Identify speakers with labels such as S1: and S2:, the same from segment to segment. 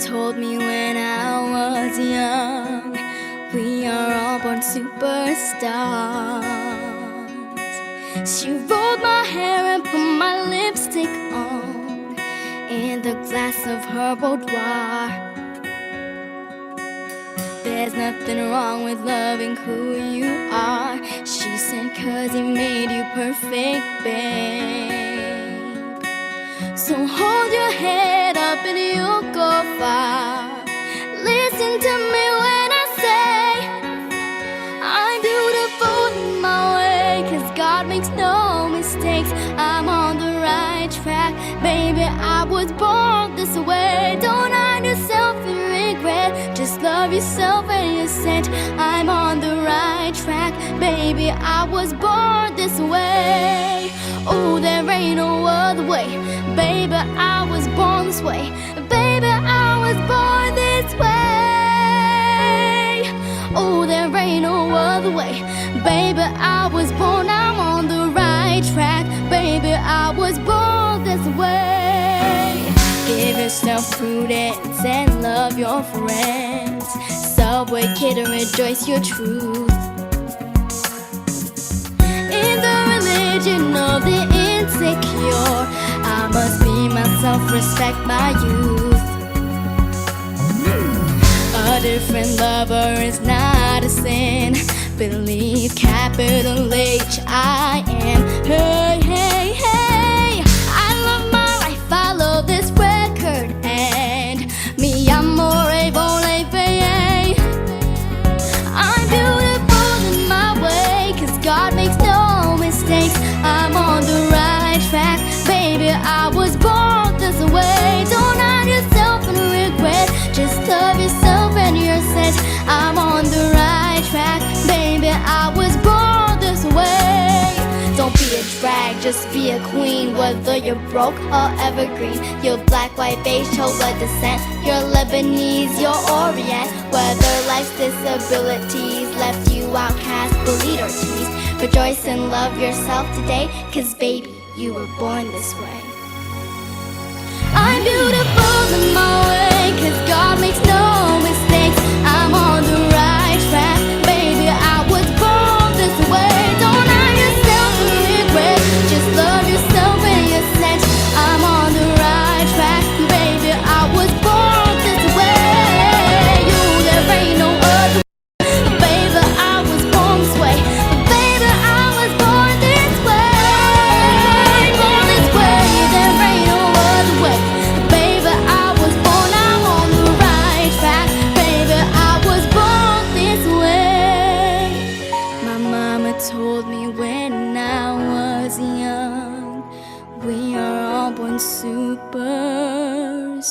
S1: told me when I was young, we are all born superstars. She rolled my hair and put my lipstick on in the glass of her boudoir. There's nothing wrong with loving who you are, she said, 'cause he made you perfect, babe. So hold your head up and you'll go far. Listen to me when I say I'm beautiful in my way, 'cause God makes no mistakes. I'm on the right track, baby, I was born this way. Don't hide yourself in regret, just love yourself and you're set. I'm on the right track, baby, I was born this way. Oh, there ain't no other way, baby, I was born this way. Baby, I was born this way. Oh, there ain't no other way, baby, I was born. I'm on the right track, baby, I was born this way. Give yourself prudence and love your friends. Subway kid and rejoice your truth. In the religion of the insecure, I must be myself, respect my youth. A different lover is not a sin. Believe capital H I am. Hey, hey, hey, I love my life, I love this record, and mi amore volevo. I'm beautiful in my way, 'cause God makes no mistakes. I'm on the right track, baby, I was born this way. Don't hide yourself in regret, just love yourself and you're set. I'm on the right track, baby, I was born this way. Don't be a drag, just be a queen. Whether you're broke or evergreen, you're black, white, beige, chola descent, you're Lebanese, you're Orient. Whether life's disabilities left you outcast, bullied or teased, rejoice and love yourself today, 'cause baby, you were born this way. I'm beautiful in my way, 'cause God makes no mistakes. I'm on the right track, baby, I was born this way. Don't hide yourself in regret, just love yourself and you're set. I'm on the right track, baby, I was born this way. You, there ain't no other, baby, I was born this way. Baby, I was born this way. Born this way, there ain't no other way. Baby, I was born, I'm on the right track. Baby, I was born this way. My mama told me when I was young, we are all born superstars.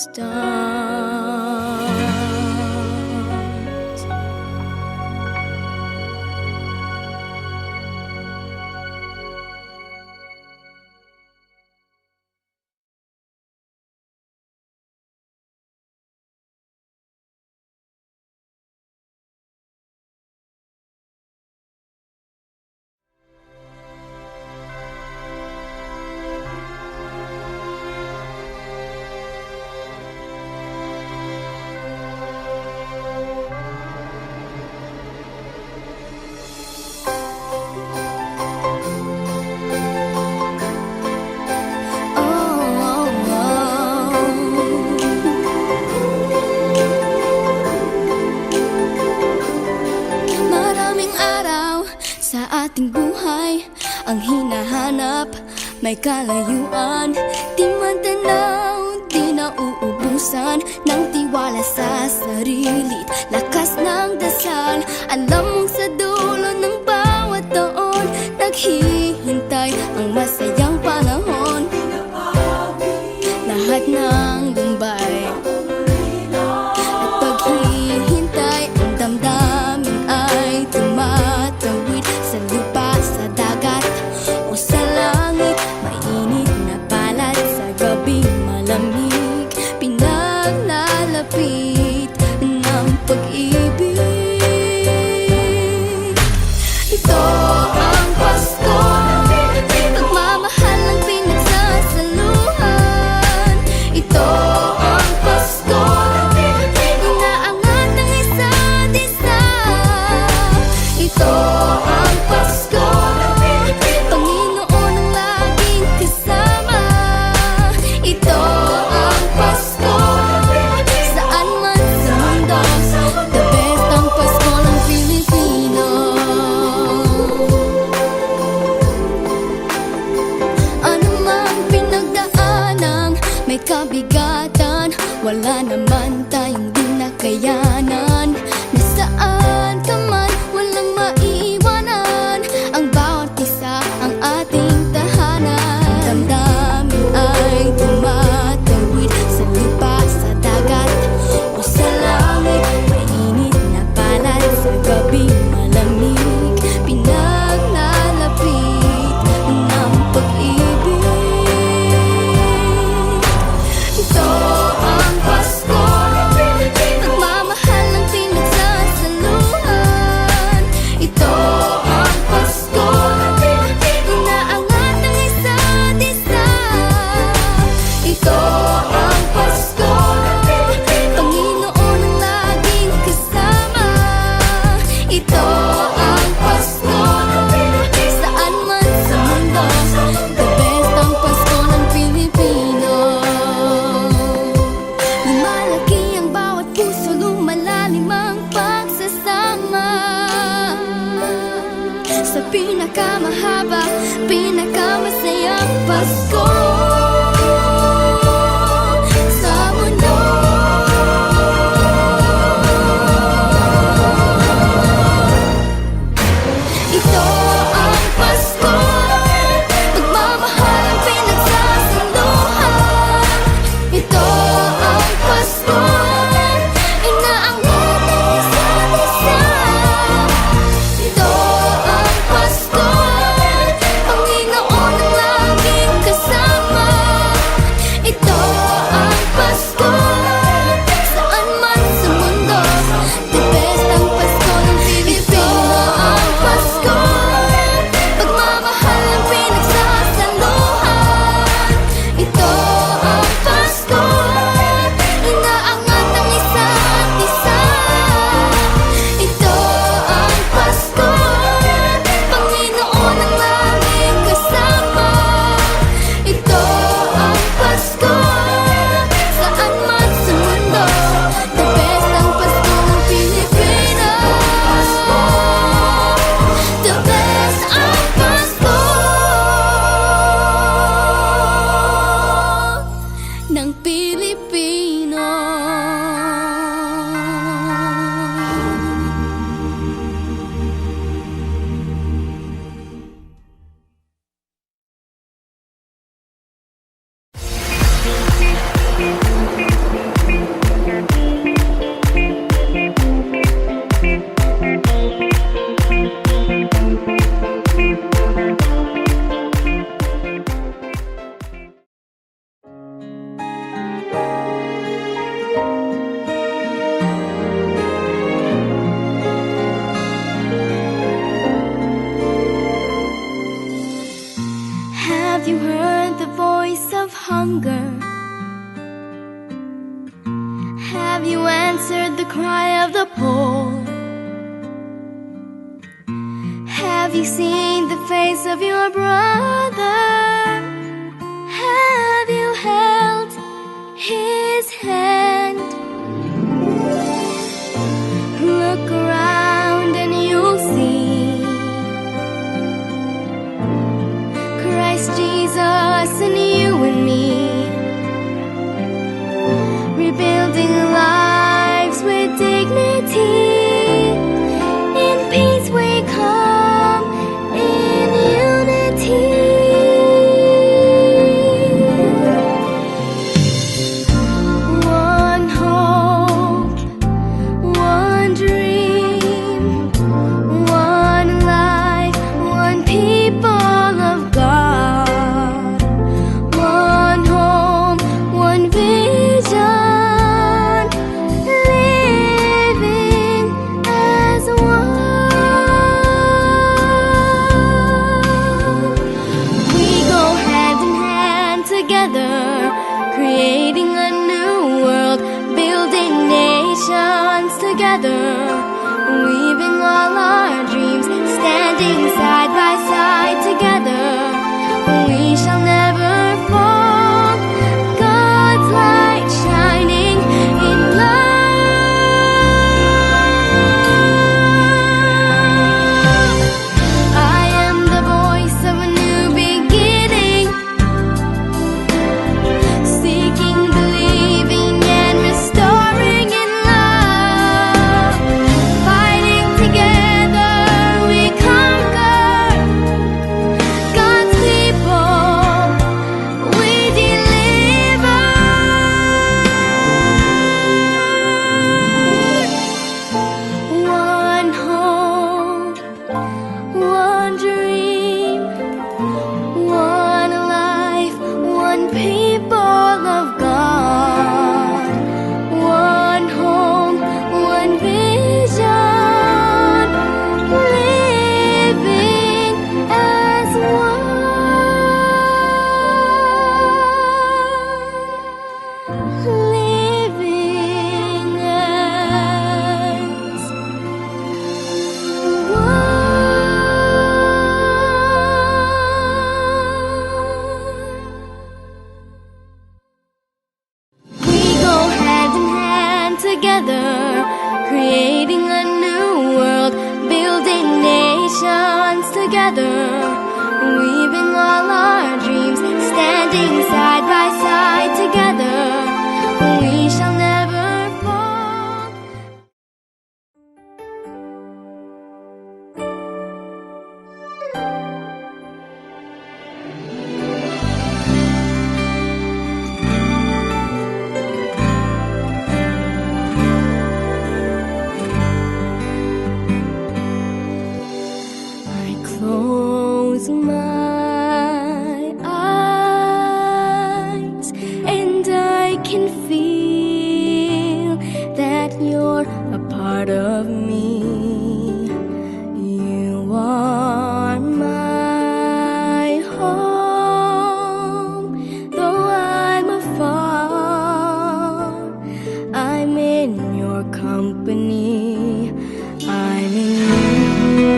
S1: Maraming araw sa ating buhay ang hinahanap, may kalayuan. Di man tanaw, di nauubusan ng tiwala sa sarili't lakas ng dasal. Alam mong sa dulo ng bawat taon, naghihintay ang masayang panahon. Lahat ng lumbay at paghihintay, ang damdamin ay tumatawid sa lupa, sa dagat o sa langit. Mainit na palad sa gabing malamig, pinaglalapit ng pag-ibig. saan ka man, walang maiiwanan. Ang bawat isa ang ating tahanan. Damdamin ay tumatawid sa lupa, sa dagat o sa langit. Mainit na palad sa gabi malamig, pinaglalapit ng pag-ibig. Ito ang Pasko, pagmamahal ang pinagsasaluhan. Ito ang Pasko, inaangat ang isa't isa. Ito ang Pasko, Panginoon ang laging kasama. Ito ang Pasko, saan man sa mundo, the best ang Pasko ng Pilipino. Lumalaki ang bawat puso, lumalalim ang pagsasama. Sa pinakamahaba, pinakamasayang Pasko sa mundo. Ito ang Pasko, pagmamahal ang pinagsasaluhan. Ito ang Pasko, inaangat ang isa't isa. Ito ang Pasko, Panginoon ang laging kasama. Ito ang Pasko, saan man sa mundo, the best ang Pasko ng Pilipino. Ang Pasko, pagmamahal ang pinagsasaluhan. Ito ang Pasko, inaangat ang isa't isa. Ito ang Pasko, Panginoon ang laging kasama. Ito ang Pasko, saan man sa mundo, the best ang Pasko ng Pilipino. The best ang Pasko ng Pilipino. Have you heard the voice of hunger? Have you answered the cry of the poor? Have you seen the face of your brother? Have you held his hand? Look around and you'll see Christ Jesus and you and me, rebuilding lives with dignity. In peace we come, in unity. One hope, one dream, one life, one people of God. One home, one vision, living as one. We go hand in hand together, creating a new world, building nations together, weaving all our dreams, standing side by side together. We shall never fall, God's light shining in love. I am the voice of a new beginning, seeking, believing, and restoring in love. together, weaving all our dreams, standing side by side together. We shall never fall. I close my eyes and I can feel that you're a part of me. You are my home, though I'm afar. I'm in your company. I'm in you.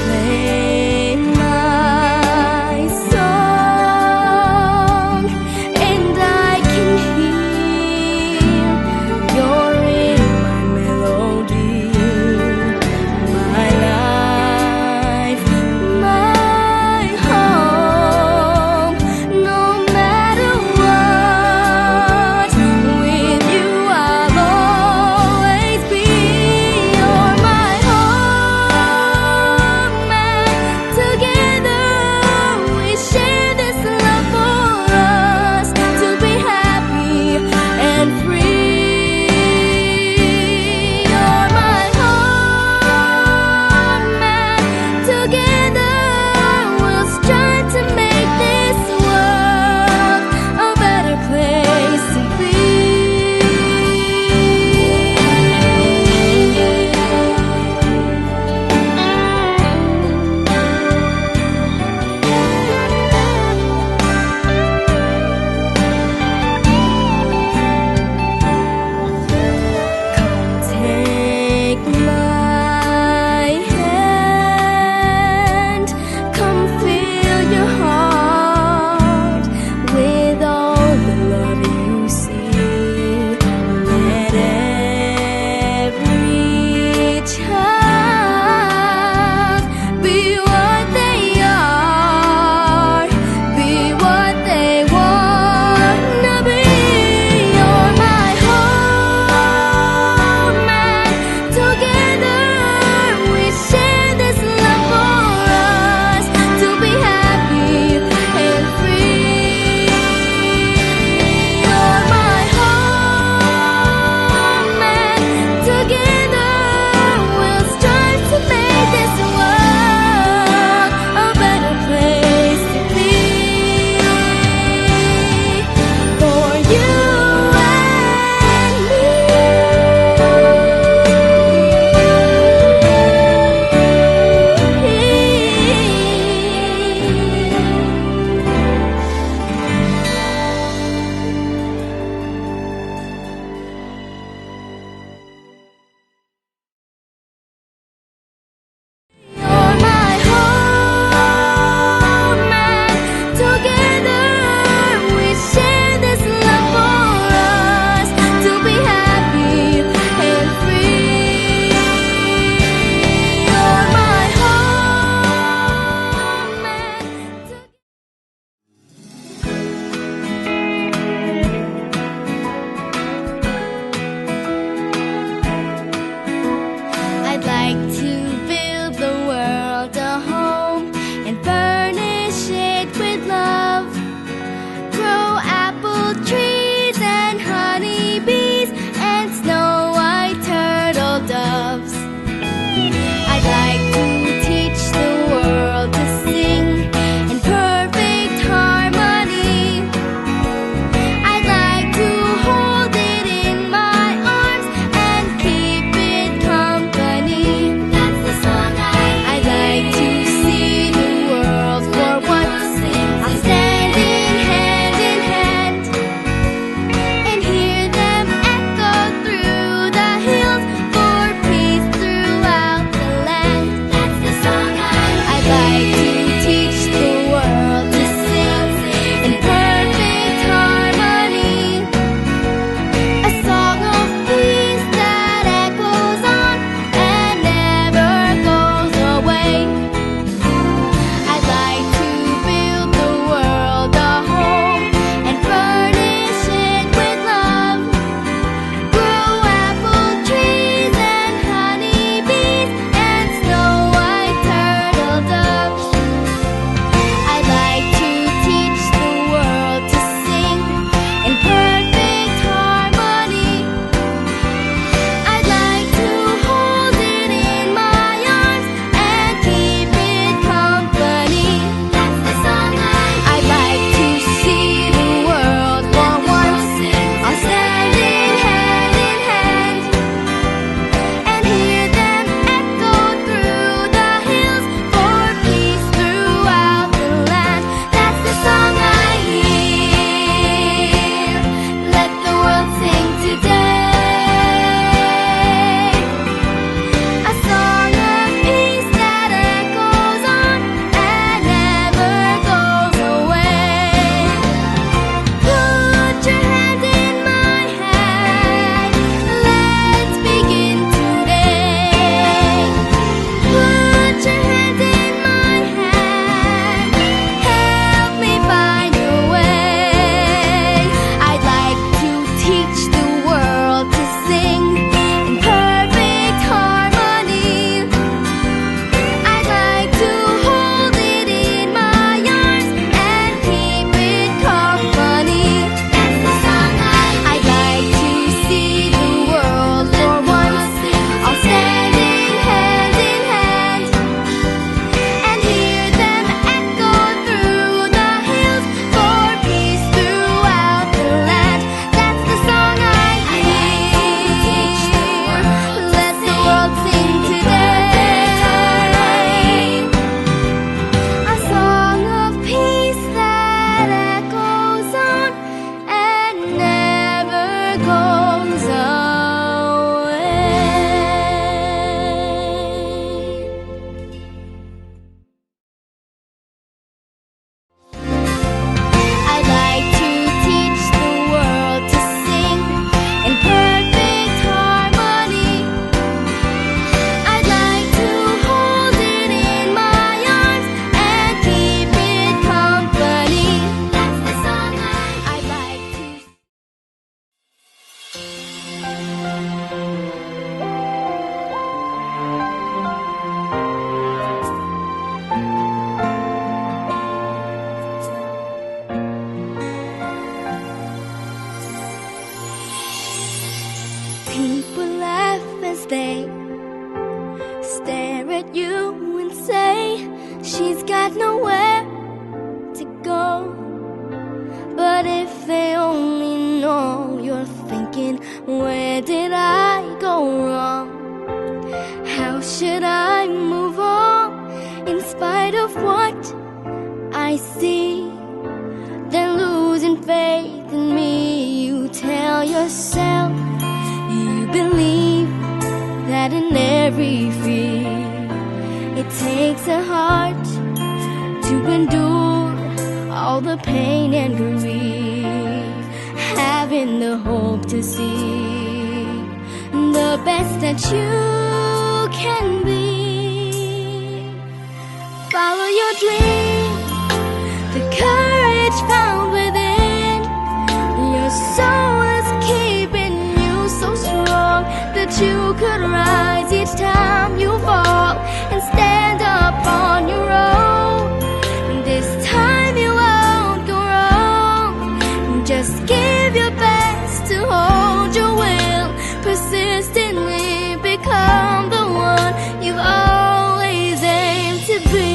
S1: Play my song, and I can hear you're in my melody, my life, my home. No matter what, with you I'll always be. You're my home, and together we share this love for us to be happy and free. You're my home, and together we'll strive to make this world a better place to be. Take my hand, come fill your heart with all the love you see. Let every child be what they are, be what they wanna be. You're my home, and together we share this love for us to be happy and free. You're my home, and together we'll strive to make this world a better place to be. For you and You're my home, and together we share this love for us to be happy and free. You're my home, and I'd like to build the world a home and furnish it with love. Grow apple trees and honey bees and snow white turtle doves. I'd like to teach the world to sing in perfect harmony. I'd like to hold it in my arms and keep it company. That's the song I'd like to see the world for once. I'm standing hand in hand she's got nowhere to go. But if they only know you're thinking, where did I go wrong? How should I move on in spite of what I see? Then losing faith in me, you tell yourself you believe that in every fear it takes a heart to endure all the pain and grief, having the hope to see the best that you can be. Follow your dream, the courage found within. Your soul is keeping you so strong that you could rise each time you fall and stand up on your own. This time you won't go wrong. Just give your best to hold your will, persistently become the one you've always aimed to be.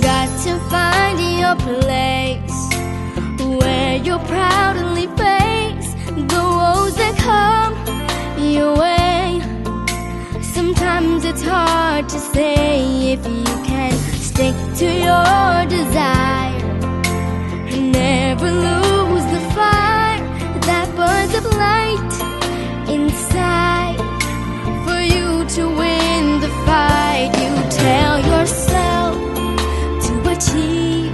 S1: Got to find your place where you'll proudly face the woes that come your way. Sometimes it's hard to say if you can stick to your desire. Never lose the fire that burns up light inside. For you to win the fight, you tell yourself to achieve,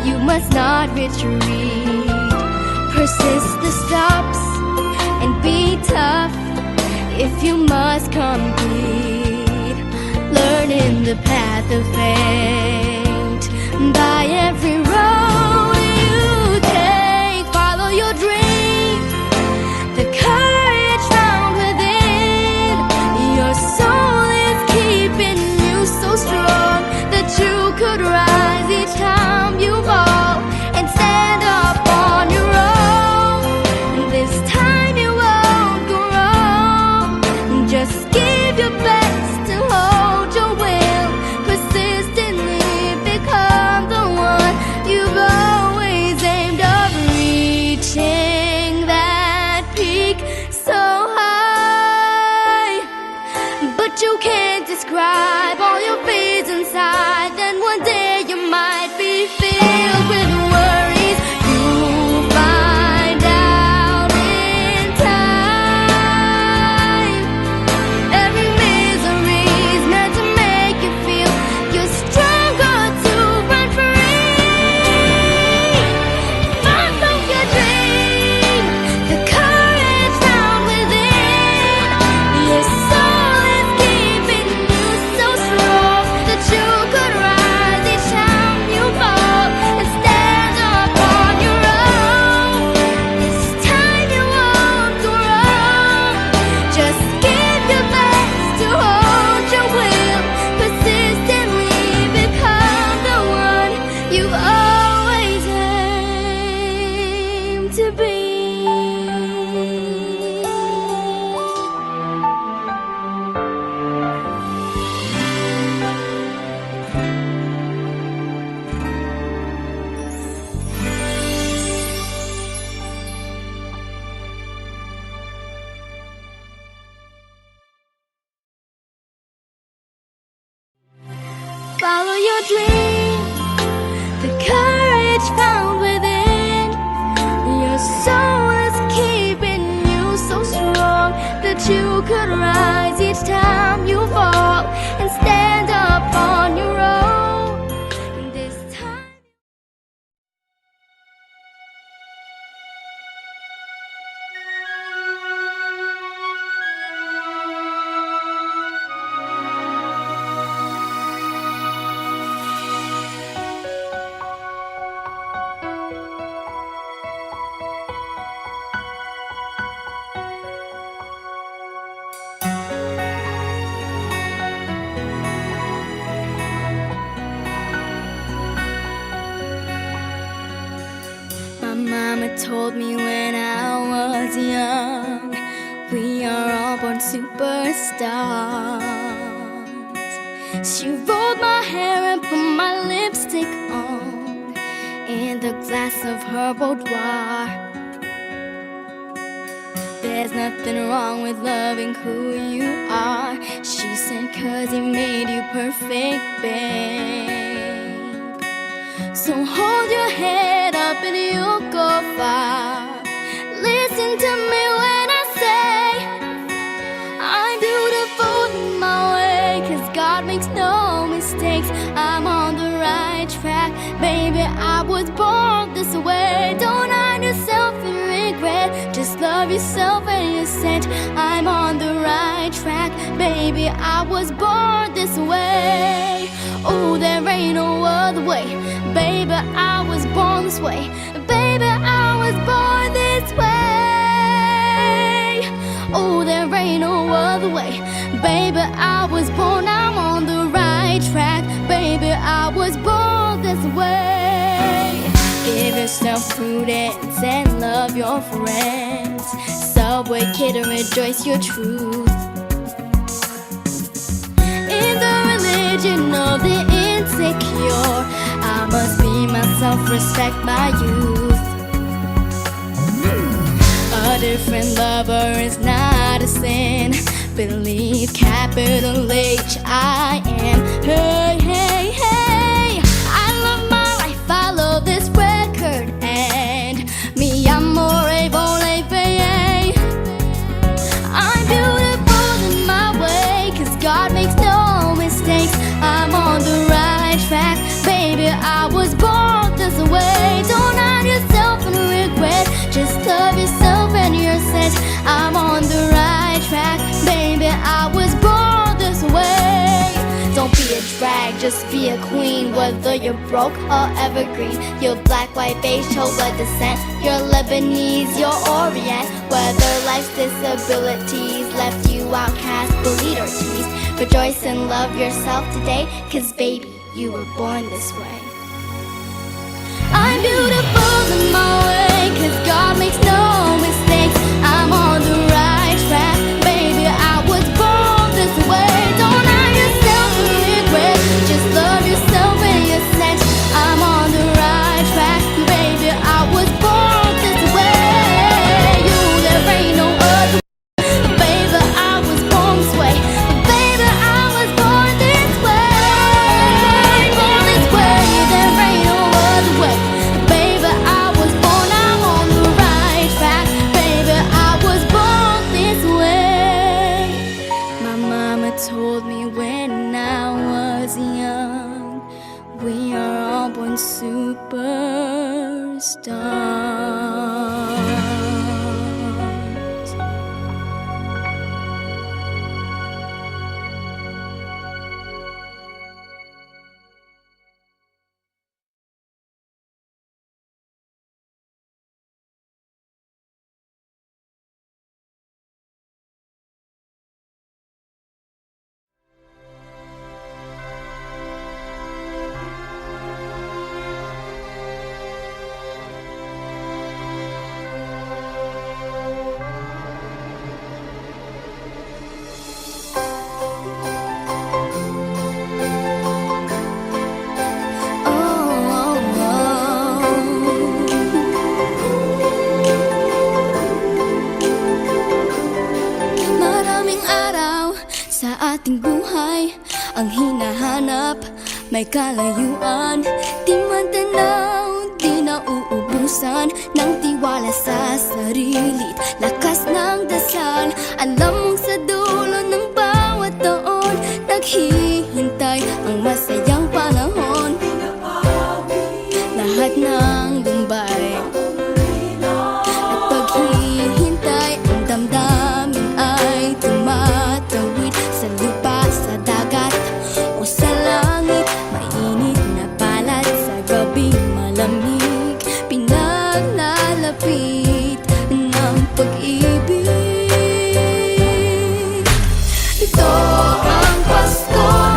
S1: you must not retreat. Persist the stops and be tough if you must complete. Learning the path of fate by every road you take. Follow your dream, the courage found within. Your soul is keeping you so strong that you could rise each time you fall and stand up on your own. This time you won't go wrong. Just give your best to hold your will, persistently become the one you've always aimed of, reaching that peak so high. But you can't describe all your fears inside. Then one day you might be filled with worries. You'll find out in time. Every misery's meant to make you feel you're stronger to run free. Follow your dream, the courage found within. Your soul is keeping you so strong that you could rise each time you fall and stand up on your own. This time you won't go wrong. Just give your best to hold your will, persistently become the one you've always aimed to be. Follow your dream, the courage found within. Your soul is keeping you so strong that you could rise each time you fall and stand up on your own. This time my mama told me when I was young, We are all born superstars. She rolled my hair and put my lipstick on in the glass of her boudoir. There's nothing wrong with loving who you are, she said, 'cause he made you perfect, babe. So hold your head up and you'll go far. Listen to me when I say I'm beautiful in my way, 'cause God makes no mistakes. I'm on the right track, baby, I was born this way. Don't hide yourself in regret, just love yourself and you're set. I'm on the right track, baby, I was born this way. Oh, there ain't no other way, baby, I was born this way. Baby, I was born this way. Oh, there ain't no other way, baby, I was born. I'm on the right track, baby, I was born this way. Give yourself prudence and love your friends. Subway kid and rejoice your truth. In the religion of the insecure, I must be myself, respect my youth. A different lover is not a sin. Believe capital H I am. Hey, hey, hey, I love my life, I love this record. And mi amore volevo. I'm beautiful in my way, 'cause God makes no mistakes. I'm on the right track, baby, I was born this way. Don't hide yourself in regret, just love yourself and you're set. I'm on the right track, baby, I was born this way. Don't be a drag, just be a queen. Whether you're broke or evergreen, you're black, white, beige, chola descent, you're Lebanese, you're Orient. Whether life's disabilities left you outcast, bullied or teased, rejoice and love yourself today, 'cause baby, you were born this way. I'm beautiful in my way, 'cause God makes no mistakes. I'm on the right track, baby, I was born this way. Don't hide yourself in regret, just love yourself and you're set. I'm on the right track, baby, I was born this way. You, there ain't no other, baby, I was born this way. Baby, I was born this way. Born this way, there ain't no other way. Baby, I was born, I'm on the right track. Baby, I was born this way. My mama told me when I was young, we are all born superstars. Ating buhay ang hinahanap, may kalayuan, di man tanaw, di nauubusan ng tiwala sa sarili't lakas ng dasal. Alam mong sa dulo ng bawat taon, naghihintay ang masayang panahon. Lahat ng lumbay at paghihintay, ang damdamin ay tumatawid sa lupa, sa dagat o sa langit. Mainit na palad sa gabing malamig, pinaglalapit ng pag-ibig. Ito ang Pasko.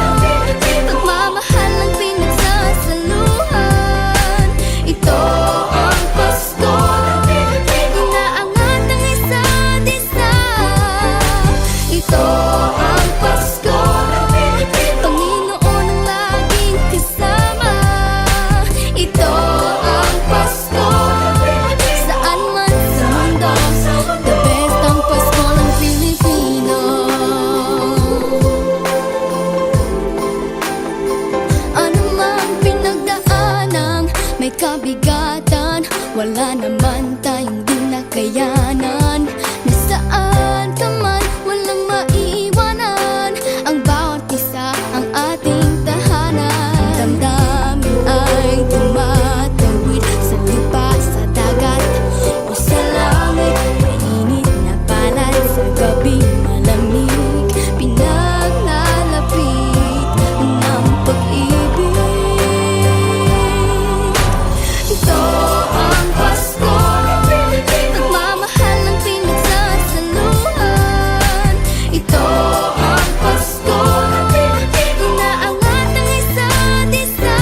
S1: may kabigatan, wala naman tayong di nakayanan. Nasaan ka man, walang maiiwanan, ang bawat isa ang ating tahanan. Damdamin ay tumatawid sa lupa, sa dagat o sa langit. Mainit na palad sa gabi, malamig, pinaglalapit ng pag-ibig. Ito ang Pasko, nagmamahal ng pinagsasaluhan. Ito ang Pasko, inaangat ang isa't isa.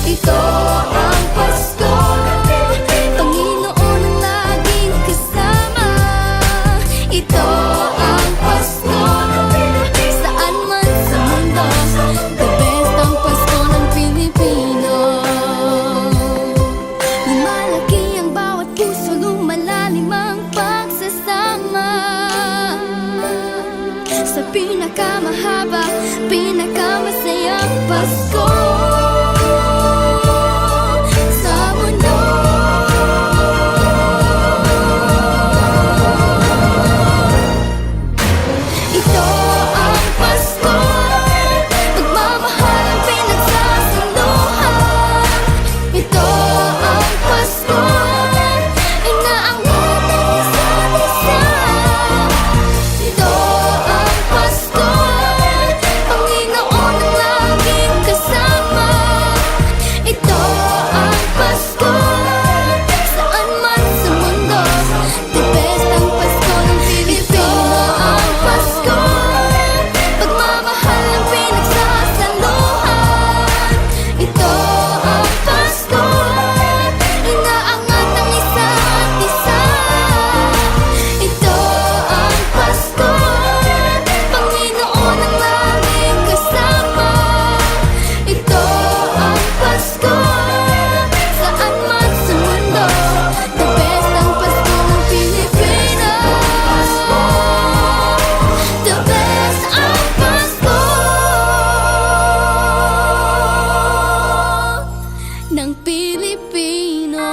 S1: Ito ang Pasko, Panginoon ang laging kasama. Ito ang Pasko, saan man sa mundo, the best ang Pasko ng Pilipino. Lumalaki ang bawat puso, lumalalim ang pagsasama. Sa pinakamahaba, pinakamasayang Pasko sa mundo. Ito ang Pasko, pagmamahal ang pinagsasaluhan. Ito ang Pasko, inaangat ang isa't isa. Ito ang Pasko, Panginoon ang laging kasama. Ito ang Pasko, saan man sa mundo, the best ang Pasko ng Pilipino. Ang Pasko, pagmamahal ang pinagsasaluhan. Ito ang Pasko, inaangat ang isa't isa. Ito ang Pasko, Panginoon ang laging kasama. Ito ang Pasko, saan man sa mundo, the best ang Pasko ng Pilipino. The best ang Pasko ng Pilipino.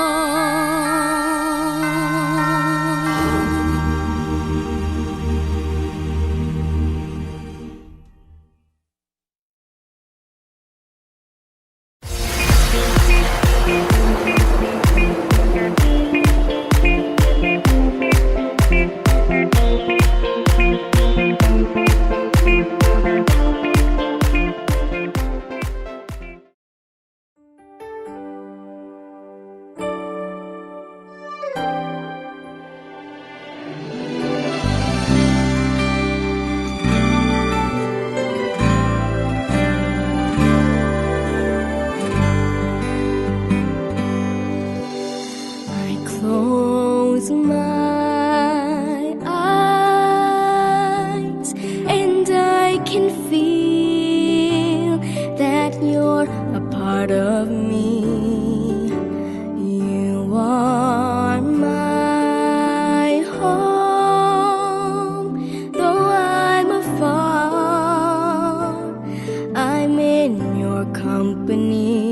S1: I close my eyes and I can feel that you're a part of me. You are my home, though I'm afar, I'm in your company.